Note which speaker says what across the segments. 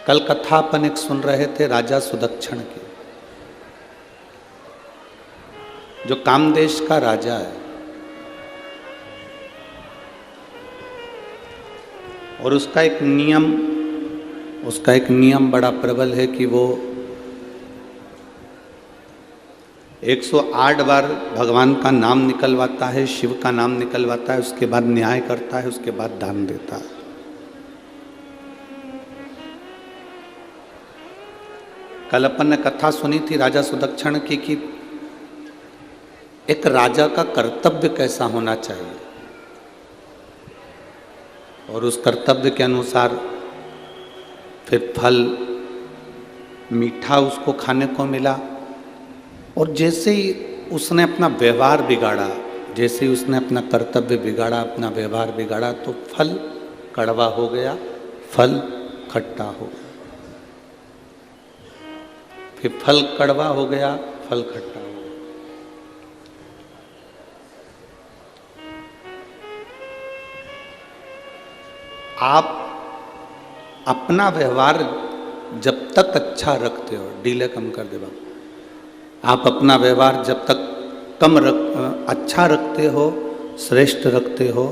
Speaker 1: कल कथा अपन एक सुन रहे थे राजा सुदक्षण की, जो कामदेश का राजा है। और उसका एक नियम बड़ा प्रबल है कि वो 108 बार भगवान का नाम निकलवाता है, शिव का नाम निकलवाता है, उसके बाद न्याय करता है, उसके बाद दान देता है। कल अपन ने कथा सुनी थी राजा सुदक्षण की कि एक राजा का कर्तव्य कैसा होना चाहिए, और उस कर्तव्य के अनुसार फिर फल मीठा उसको खाने को मिला। और जैसे ही उसने अपना व्यवहार बिगाड़ा, जैसे ही उसने अपना कर्तव्य बिगाड़ा, अपना व्यवहार बिगाड़ा, तो फल कड़वा हो गया, फल खट्टा हो गया, फिर फल कड़वा हो गया, फल खट्टा हो गया। आप अपना व्यवहार जब तक अच्छा रखते हो, डीले कम कर दे बाबू, आप अपना व्यवहार जब तक अच्छा रखते हो, श्रेष्ठ रखते हो,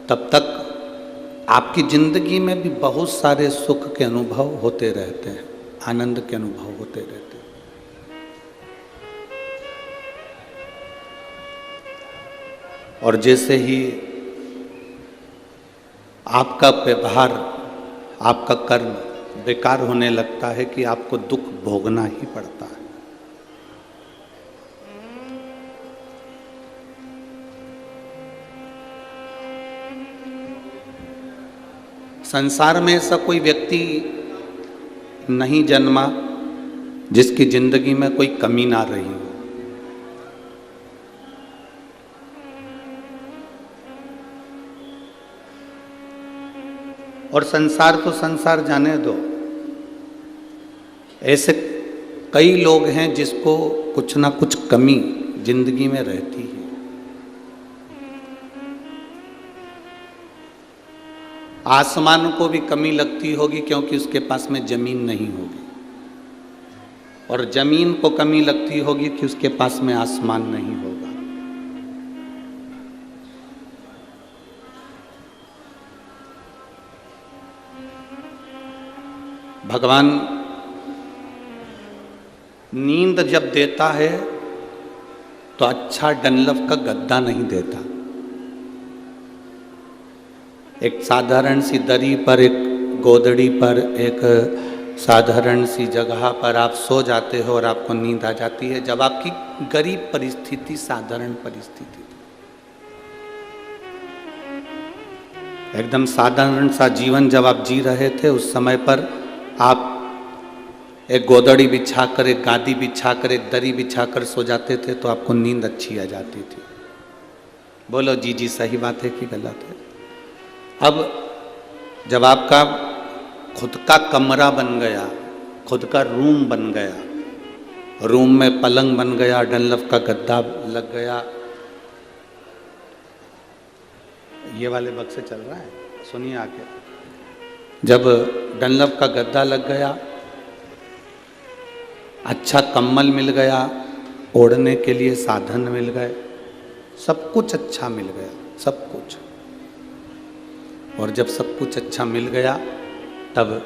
Speaker 1: तब तक आपकी जिंदगी में भी बहुत सारे सुख के अनुभव होते रहते हैं, आनंद के अनुभव होते रहते हैं। और जैसे ही आपका व्यवहार, आपका कर्म बेकार होने लगता है कि आपको दुख भोगना ही पड़ता है। संसार में ऐसा कोई व्यक्ति नहीं जन्मा जिसकी जिंदगी में कोई कमी ना रही हो। और संसार तो संसार जाने दो, ऐसे कई लोग हैं जिसको कुछ ना कुछ कमी जिंदगी में रहती है। आसमान को भी कमी लगती होगी क्योंकि उसके पास में जमीन नहीं होगी, और जमीन को कमी लगती होगी कि उसके पास में आसमान नहीं होगा। भगवान नींद जब देता है तो अच्छा डनलप का गद्दा नहीं देता। एक साधारण सी दरी पर, एक गोदड़ी पर, एक साधारण सी जगह पर आप सो जाते हो और आपको नींद आ जाती है जब आपकी गरीब परिस्थिति, साधारण परिस्थिति, एकदम साधारण सा जीवन जब आप जी रहे थे, उस समय पर आप एक गोदड़ी बिछाकर, एक गादी बिछाकर, एक दरी बिछाकर सो जाते थे तो आपको नींद अच्छी आ जाती थी। बोलो जी जी, सही बात है कि गलत है? अब जब आपका खुद का कमरा बन गया, खुद का रूम बन गया, रूम में पलंग बन गया, डनलप का गद्दा लग गया, ये वाले बक्स से चल रहा है, सुनिए आके। जब डनलप का गद्दा लग गया, अच्छा कंबल मिल गया, ओढ़ने के लिए साधन मिल गए, सब कुछ अच्छा मिल गया, सब कुछ। और जब सब कुछ अच्छा मिल गया तब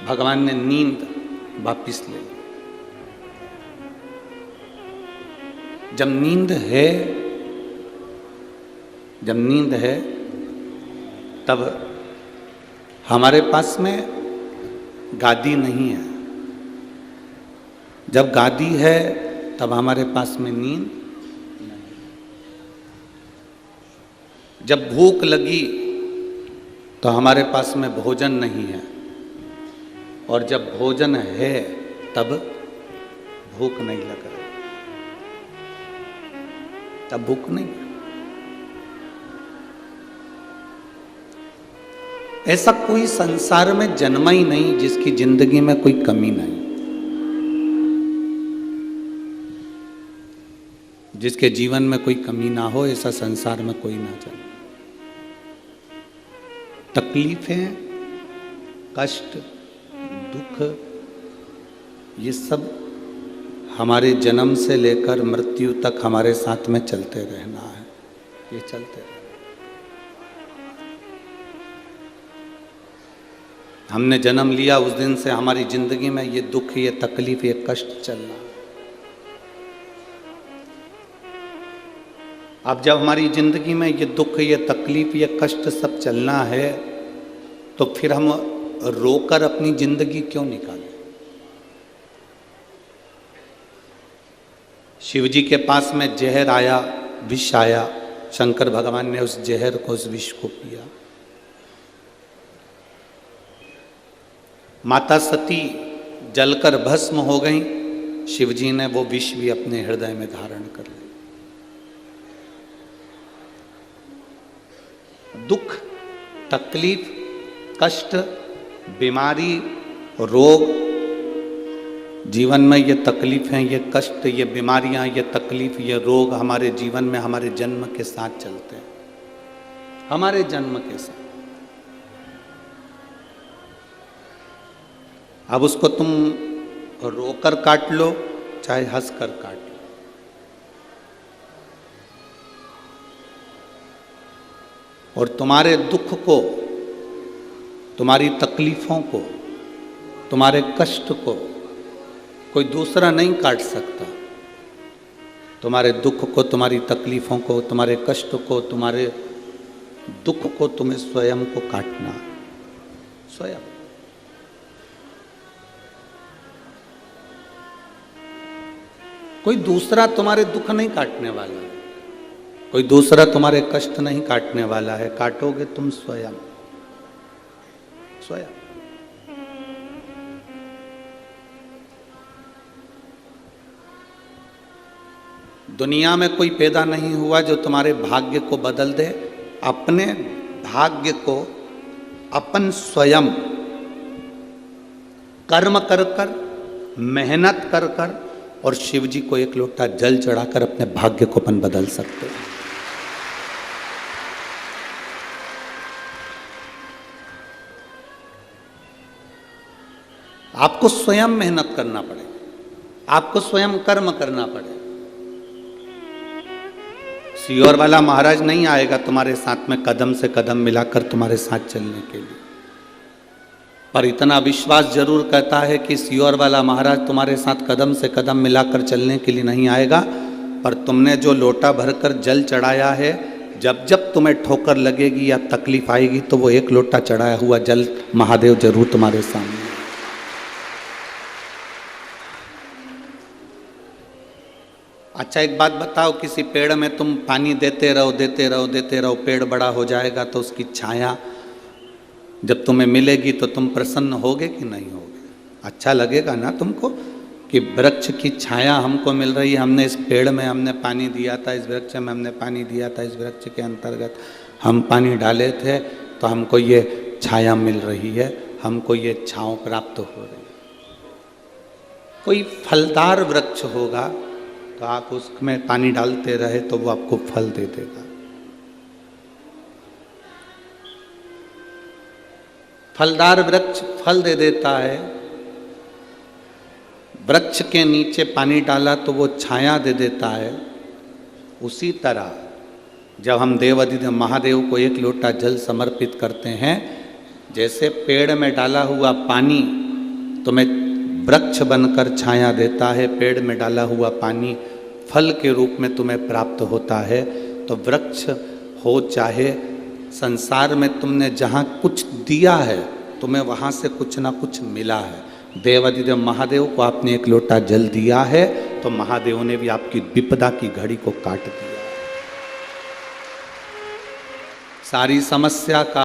Speaker 1: भगवान ने नींद वापिस ले ली। जब नींद है तब हमारे पास में गादी नहीं है। जब गादी है तब हमारे पास में नींद नहीं। जब भूख लगी तो हमारे पास में भोजन नहीं है, और जब भोजन है तब भूख नहीं लग रही, तब भूख नहीं। ऐसा कोई संसार में जन्मा ही नहीं जिसकी जिंदगी में कोई कमी नहीं, जिसके जीवन में कोई कमी ना हो। ऐसा संसार में कोई ना जन्मे। तकलीफें कष्ट, दुख, ये सब हमारे जन्म से लेकर मृत्यु तक हमारे साथ में चलते रहना है। ये चलते रहना। हमने जन्म लिया उस दिन से हमारी जिंदगी में ये दुख, ये तकलीफ, ये कष्ट चलना। अब जब हमारी जिंदगी में ये दुख, ये तकलीफ, ये कष्ट सब चलना है, तो फिर हम रोकर अपनी जिंदगी क्यों निकालें? शिव जी के पास में जहर आया, विष आया, शंकर भगवान ने उस जहर को, उस विष को पिया। माता सती जलकर भस्म हो गई, शिव जी ने वो विष भी अपने हृदय में धारण कर लिया। दुख, तकलीफ, कष्ट, बीमारी, रोग, जीवन में ये तकलीफें, ये कष्ट, ये बीमारियां, ये तकलीफ, ये रोग हमारे जीवन में हमारे जन्म के साथ चलते हैं, हमारे जन्म के साथ। अब उसको तुम रोकर काट लो, चाहे हंसकर काट लो। और तुम्हारे दुख को, तुम्हारी तकलीफों को, तुम्हारे कष्ट को कोई दूसरा नहीं काट सकता। तुम्हारे दुख को, तुम्हारी तकलीफों को, तुम्हारे कष्ट को, तुम्हारे दुख को तुम्हें स्वयं को काटना, स्वयं। कोई दूसरा तुम्हारे दुख नहीं काटने वाला है, कोई दूसरा तुम्हारे कष्ट नहीं काटने वाला है। काटोगे तुम स्वयं, स्वयं। दुनिया में कोई पैदा नहीं हुआ जो तुम्हारे भाग्य को बदल दे। अपने भाग्य को अपन स्वयं कर्म कर कर, मेहनत कर कर, और शिव जी को एक लोटा जल चढ़ाकर अपने भाग्य को अपन बदल सकते हैं। आपको स्वयं मेहनत करना पड़ेगा, आपको स्वयं कर्म करना पड़ेगा। सियोर वाला महाराज नहीं आएगा तुम्हारे साथ में कदम से कदम मिलाकर तुम्हारे साथ चलने के लिए, पर इतना विश्वास जरूर कहता है कि सियोर वाला महाराज तुम्हारे साथ कदम से कदम मिलाकर चलने के लिए नहीं आएगा, पर तुमने जो लोटा भरकर जल चढ़ाया है, जब जब तुम्हें ठोकर लगेगी या तकलीफ आएगी, तो वो एक लोटा चढ़ाया हुआ जल महादेव जरूर तुम्हारे सामने। अच्छा एक बात बताओ, किसी पेड़ में तुम पानी देते रहो, देते रहो, देते रहो, पेड़ बड़ा हो जाएगा, तो उसकी छाया जब तुम्हें मिलेगी तो तुम प्रसन्न होगे कि नहीं होगे? अच्छा लगेगा ना तुमको कि वृक्ष की छाया हमको मिल रही है। हमने इस पेड़ में हमने पानी दिया था, इस वृक्ष में हमने पानी दिया था, इस वृक्ष के अंतर्गत हम पानी डाले थे, तो हमको ये छाया मिल रही है, हमको ये छांव प्राप्त हो रही है। कोई फलदार वृक्ष होगा तो आप उसमें पानी डालते रहे तो वो आपको फल दे देगा। फलदार वृक्ष फल दे देता है, वृक्ष के नीचे पानी डाला तो वो छाया दे देता है। उसी तरह जब हम देवाधिदेव महादेव को एक लोटा जल समर्पित करते हैं, जैसे पेड़ में डाला हुआ पानी तुम्हें वृक्ष बनकर छाया देता है, पेड़ में डाला हुआ पानी फल के रूप में तुम्हें प्राप्त होता है, तो वृक्ष हो चाहे संसार में तुमने जहाँ कुछ दिया है, तुम्हें वहाँ से कुछ ना कुछ मिला है। देवाधिदेव महादेव को आपने एक लोटा जल दिया है, तो महादेव ने भी आपकी विपदा की घड़ी को काट दिया। सारी समस्या का